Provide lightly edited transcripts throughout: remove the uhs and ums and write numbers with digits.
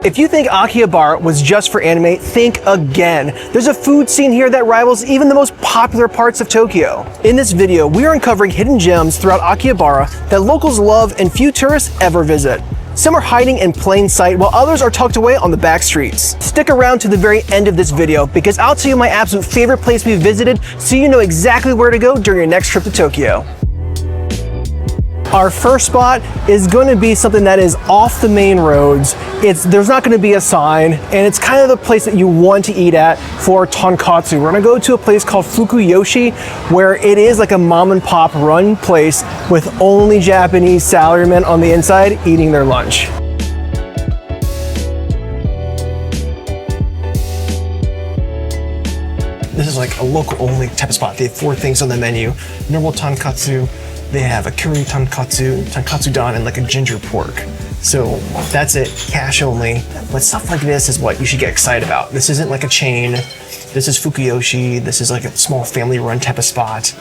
If you think Akihabara was just for anime, think again. There's a food scene here that rivals even the most popular parts of Tokyo. In this video, we are uncovering hidden gems throughout Akihabara that locals love and few tourists ever visit. Some are hiding in plain sight while others are tucked away on the back streets. Stick around to the very end of this video because I'll tell you my absolute favorite place we visited so you know exactly where to go during your next trip to Tokyo. Our first spot is going to be something that is off the main roads. There's not going to be a sign, and it's kind of the place that you want to eat at for tonkatsu. We're going to go to a place called Fukuyoshi, where it is like a mom and pop run place with only Japanese salarymen on the inside eating their lunch. This is like a local only type of spot. They have 4 things on the menu: normal tonkatsu, they have a curry tonkatsu, katsudon, and like a ginger pork. So that's it, cash only. But stuff like this is what you should get excited about. This isn't like a chain. This is Fukuyoshi. This is like a small family run type of spot.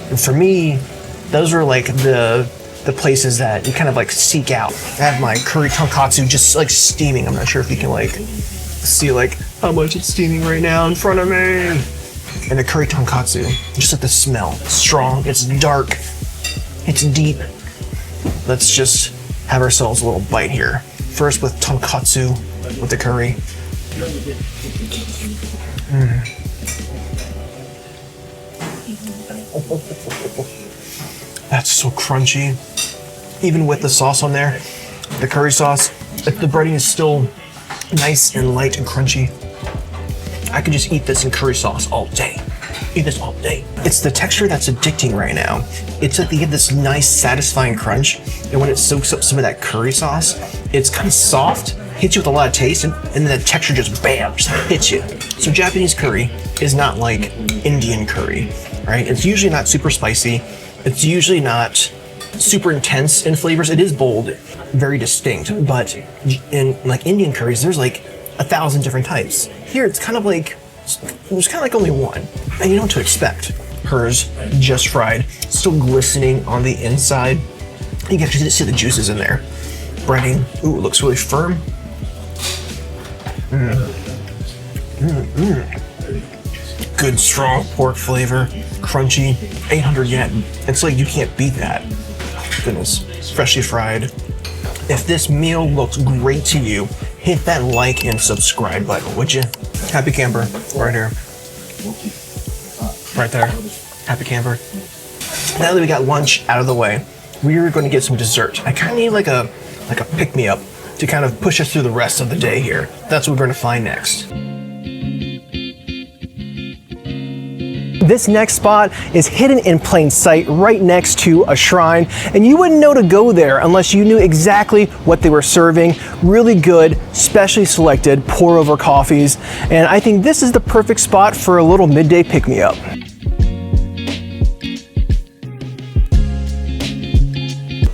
And for me, those are like the places that you kind of like seek out. I have my curry tonkatsu just like steaming. I'm not sure if you can like see like how much it's steaming right now in front of me. And the curry tonkatsu, just like the smell, it's strong, it's dark, it's deep. Let's just have ourselves a little bite here. First with tonkatsu, with the curry. That's so crunchy. Even with the sauce on there, the curry sauce, the breading is still nice and light and crunchy. I could just eat this in curry sauce all day. Eat this all day. It's the texture that's addicting right now. It's like they get this nice, satisfying crunch, and when it soaks up some of that curry sauce, it's kind of soft, hits you with a lot of taste, and then the texture just bam, just hits you. So Japanese curry is not like Indian curry, right? It's usually not super spicy. It's usually not super intense in flavors. It is bold, very distinct, but in like Indian curries, there's like 1,000 different types. Here, it's kind of like, there's kind of like only one, and you know what to expect. Hers, just fried, still glistening on the inside. You can actually see the juices in there. Breading, ooh, it looks really firm. Good, strong pork flavor, crunchy, 800 yen. It's like you can't beat that. Goodness, freshly fried. If this meal looks great to you, hit that like and subscribe button, would you? Happy camper, right here. Right there, happy camper. Now that we got lunch out of the way, we're going to get some dessert. I kind of need like a pick-me-up to kind of push us through the rest of the day here. That's what we're going to find next. This next spot is hidden in plain sight right next to a shrine, and you wouldn't know to go there unless you knew exactly what they were serving. Really good, specially selected pour-over coffees, and I think this is the perfect spot for a little midday pick-me-up.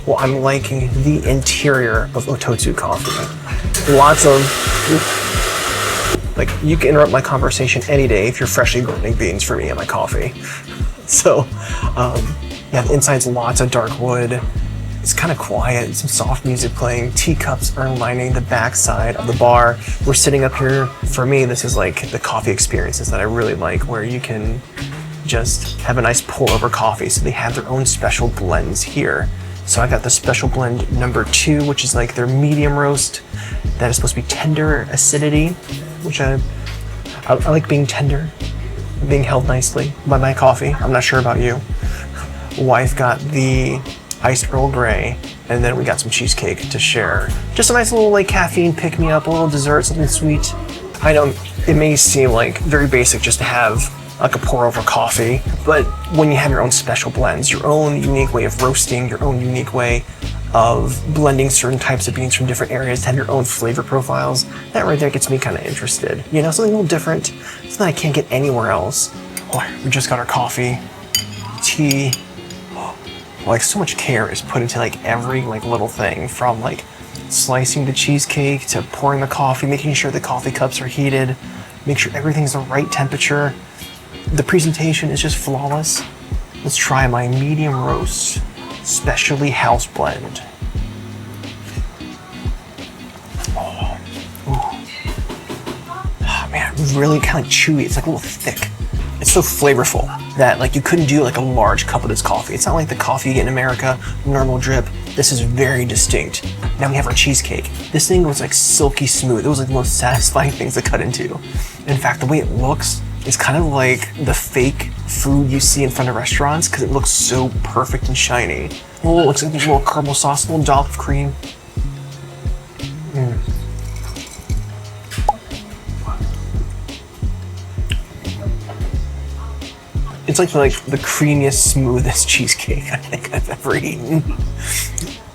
Well, I'm liking the interior of Otsu Coffee. Lots of... Like, you can interrupt my conversation any day if you're freshly grinding beans for me and my coffee. So, yeah, the inside's lots of dark wood. It's kind of quiet, some soft music playing, teacups are lining the backside of the bar. We're sitting up here. For me, this is like the coffee experiences that I really like, where you can just have a nice pour over coffee. So they have their own special blends here. So I got the special blend number 2, which is like their medium roast. That is supposed to be tender acidity, which I like being tender, being held nicely by my coffee. I'm not sure about you. Wife got the iced Earl Grey, and then we got some cheesecake to share. Just a nice little like caffeine pick-me-up, a little dessert, something sweet. I know it may seem like very basic just to have like a pour-over coffee, but when you have your own special blends, your own unique way of roasting, your own unique way of blending certain types of beans from different areas to have your own flavor profiles, that right there gets me kind of interested. You know, something a little different, something I can't get anywhere else. Oh, we just got our coffee, tea. Like, so much care is put into like every like little thing, from like slicing the cheesecake to pouring the coffee, making sure the coffee cups are heated, make sure everything's the right temperature. The presentation is just flawless. Let's try my medium roast, specially house blend. Oh, ooh. really kind of chewy. It's like a little thick. It's so flavorful that like you couldn't do like a large cup of this coffee. It's not like the coffee you get in America, normal drip. This is very distinct. Now we have our cheesecake. This thing was like silky smooth. It was like the most satisfying things to cut into. In fact, the way it looks is kind of like the fake food you see in front of restaurants because it looks so perfect and shiny. Oh, it looks like there's a little caramel sauce, a little dollop of cream. It's like the creamiest, smoothest cheesecake I think I've ever eaten.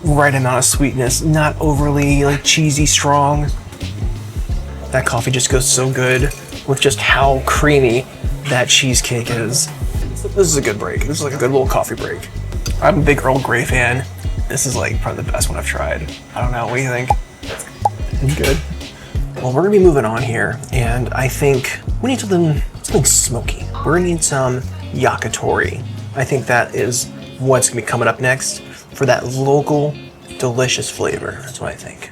Right amount of sweetness, not overly like cheesy strong. That coffee just goes so good with just how creamy that cheesecake is. This is a good break. This is like a good little coffee break. I'm a big Earl Grey fan. This is like probably the best one I've tried. I don't know, what do you think? It's good. Well, we're gonna be moving on here, and I think we need something smoky. We're gonna need some yakitori. I think that is what's gonna be coming up next for that local, delicious flavor. That's what I think.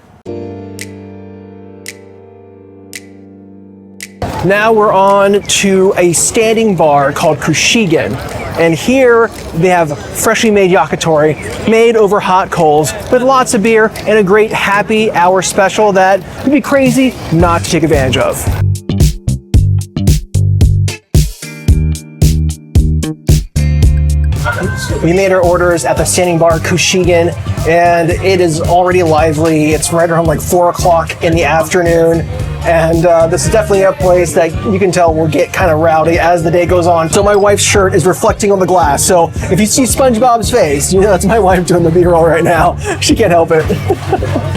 Now we're on to a standing bar called Kushigin. And here they have freshly made yakitori made over hot coals with lots of beer and a great happy hour special that would be crazy not to take advantage of. We made our orders at the standing bar Kushigin, and it is already lively. It's right around like 4 o'clock in the afternoon. And this is definitely a place that you can tell will get kind of rowdy as the day goes on. So my wife's shirt is reflecting on the glass. So if you see SpongeBob's face, you know that's my wife doing the B-roll right now. She can't help it.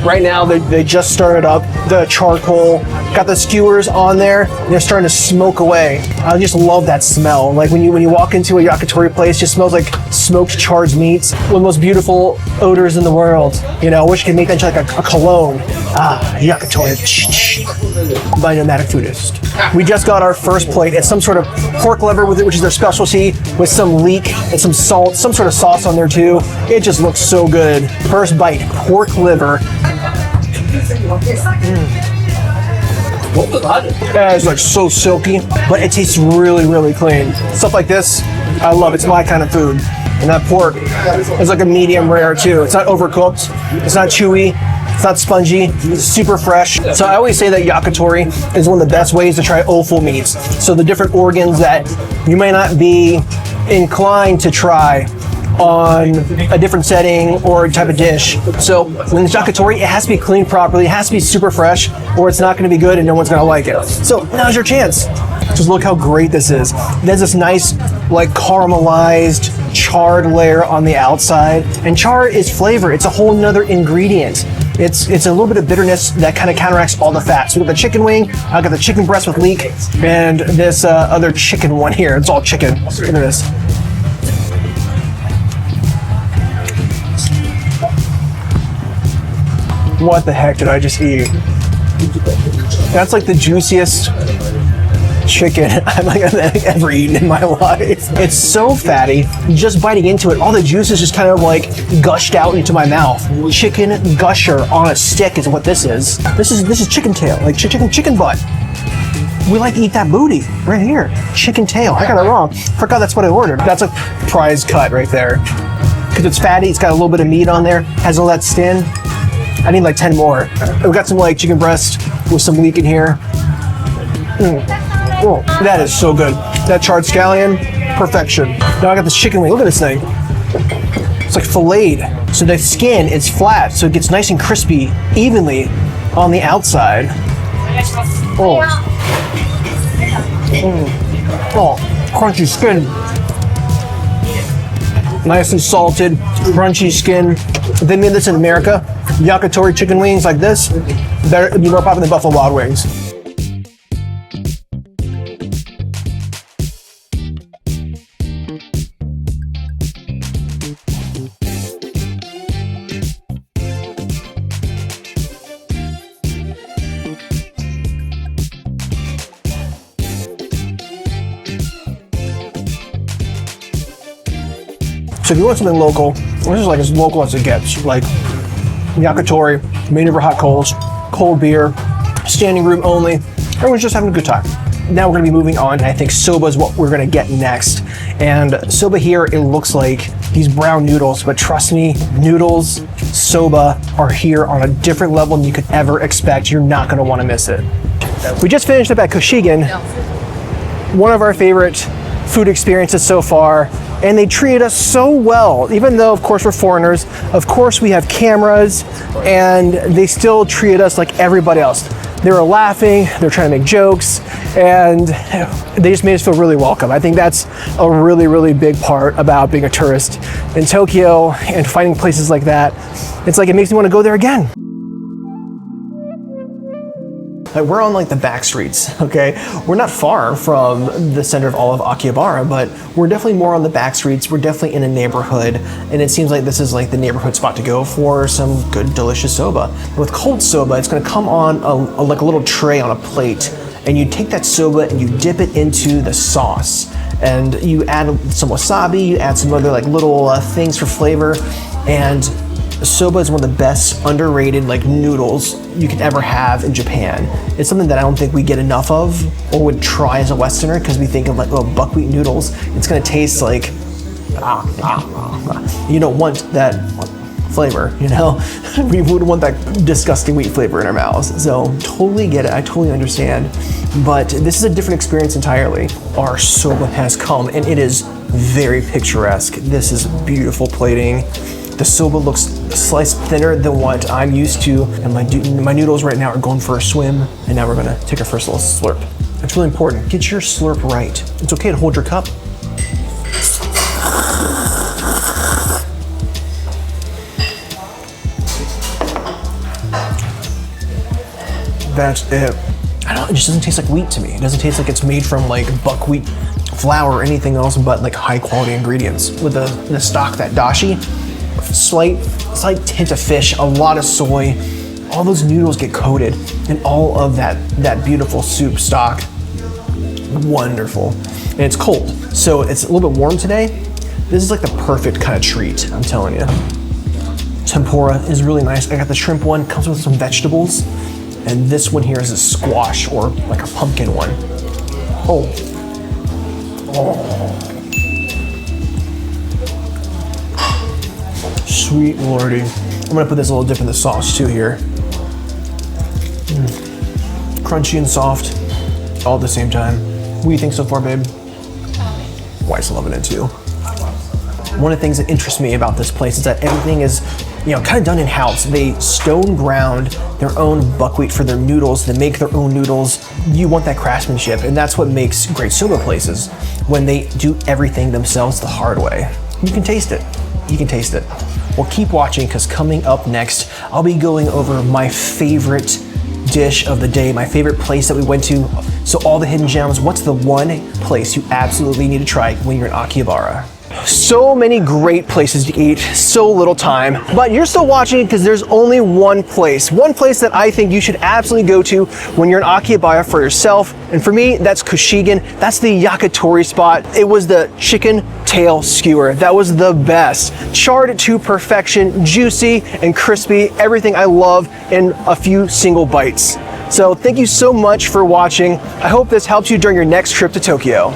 Right now, they just started up the charcoal, got the skewers on there, and they're starting to smoke away. I just love that smell. Like when you walk into a yakitori place, it just smells like smoked charred meats. One of the most beautiful odors in the world. You know, I wish I could make that into like a cologne. Ah, yakitori. By Nomadic Foodist. We just got our first plate. It's some sort of pork liver with it, which is their specialty, with some leek and some salt, some sort of sauce on there too. It just looks so good. First bite, pork liver. It's like so silky, but it tastes really, really clean. Stuff like this, I love. It's my kind of food. And that pork is like a medium rare too. It's not overcooked. It's not chewy. It's not spongy, it's super fresh. So I always say that yakitori is one of the best ways to try offal meats. So the different organs that you may not be inclined to try on a different setting or type of dish. So when it's yakitori, it has to be cleaned properly, it has to be super fresh, or it's not gonna be good and no one's gonna like it. So now's your chance. Just look how great this is. There's this nice, like caramelized, charred layer on the outside. And char is flavor, it's a whole nother ingredient. It's a little bit of bitterness that kind of counteracts all the fat. So we got the chicken wing, I got the chicken breast with leek, and this other chicken one here. It's all chicken. Look at this. What the heck did I just eat? That's like the juiciest chicken I've ever eaten in my life. It's so fatty, just biting into it, all the juices just kind of like gushed out into my mouth. Chicken gusher on a stick is what this is. This is chicken tail, like chicken butt. We like to eat that booty right here. Chicken tail, I got it wrong. Forgot that's what I ordered. That's a prize cut right there. Because it's fatty, it's got a little bit of meat on there, has all that skin. I need like 10 more. We got some like chicken breast with some leek in here. Oh, that is so good. That charred scallion, perfection. Now I got this chicken wing. Look at this thing. It's like filleted. So the skin is flat, so it gets nice and crispy evenly on the outside. Oh. Oh, crunchy skin. Nice and salted, crunchy skin. If they made this in America, yakitori chicken wings like this, it'd be more popular than Buffalo Wild Wings. So if you want something local, this is like as local as it gets. Like yakitori, made over hot coals, cold beer, standing room only. Everyone's just having a good time. Now we're gonna be moving on, and I think soba is what we're gonna get next. And soba here, it looks like these brown noodles, but trust me, noodles, soba are here on a different level than you could ever expect. You're not gonna wanna miss it. We just finished up at Kushigin, one of our favorite food experiences so far, and they treated us so well. Even though, of course, we're foreigners, of course we have cameras, and they still treated us like everybody else. They were laughing, they were trying to make jokes, and they just made us feel really welcome. I think that's a really, really big part about being a tourist in Tokyo and finding places like that. It's like, it makes me want to go there again. Like, we're on like the back streets, okay? We're not far from the center of all of Akihabara, but we're definitely more on the back streets. We're definitely in a neighborhood, and it seems like this is like the neighborhood spot to go for some good, delicious soba. With cold soba, it's gonna come on like a little tray on a plate, and you take that soba and you dip it into the sauce, and you add some wasabi, you add some other like little things for flavor, and soba is one of the best underrated like noodles you can ever have in Japan. It's something that I don't think we get enough of or would try as a Westerner, because we think of like, oh, buckwheat noodles, it's gonna taste like, you don't want that flavor, you know? We wouldn't want that disgusting wheat flavor in our mouths. So totally get it, I totally understand. But this is a different experience entirely. Our soba has come, and it is very picturesque. This is beautiful plating. The soba looks sliced thinner than what I'm used to, and my noodles right now are going for a swim, and now we're gonna take our first little slurp. It's really important, get your slurp right. It's okay to hold your cup. That's it. I don't know, it just doesn't taste like wheat to me. It doesn't taste like it's made from like buckwheat flour or anything else but like high quality ingredients. With the stock, that dashi, slight hint of fish, a lot of soy. All those noodles get coated in all of that beautiful soup stock. Wonderful. And it's cold, so it's a little bit warm today. This is like the perfect kind of treat, I'm telling you. Tempura is really nice. I got the shrimp one, comes with some vegetables. And this one here is a squash, or like a pumpkin one. Oh. Sweet lordy. I'm gonna put this a little dip in the sauce too here. Crunchy and soft, all at the same time. What do you think so far, babe? Wife's loving it too. One of the things that interests me about this place is that everything is, you know, kind of done in-house. They stone ground their own buckwheat for their noodles. They make their own noodles. You want that craftsmanship, and that's what makes great soba places, when they do everything themselves the hard way. You can taste it. You can taste it. Well, keep watching, because coming up next, I'll be going over my favorite dish of the day, my favorite place that we went to. So all the hidden gems, what's the one place you absolutely need to try when you're in Akihabara? So many great places to eat, so little time, but you're still watching because there's only one place that I think you should absolutely go to when you're in Akihabara for yourself. And for me, that's Kushigin. That's the yakitori spot. It was the chicken tail skewer. That was the best. Charred to perfection, juicy and crispy, everything I love in a few single bites. So thank you so much for watching. I hope this helps you during your next trip to Tokyo.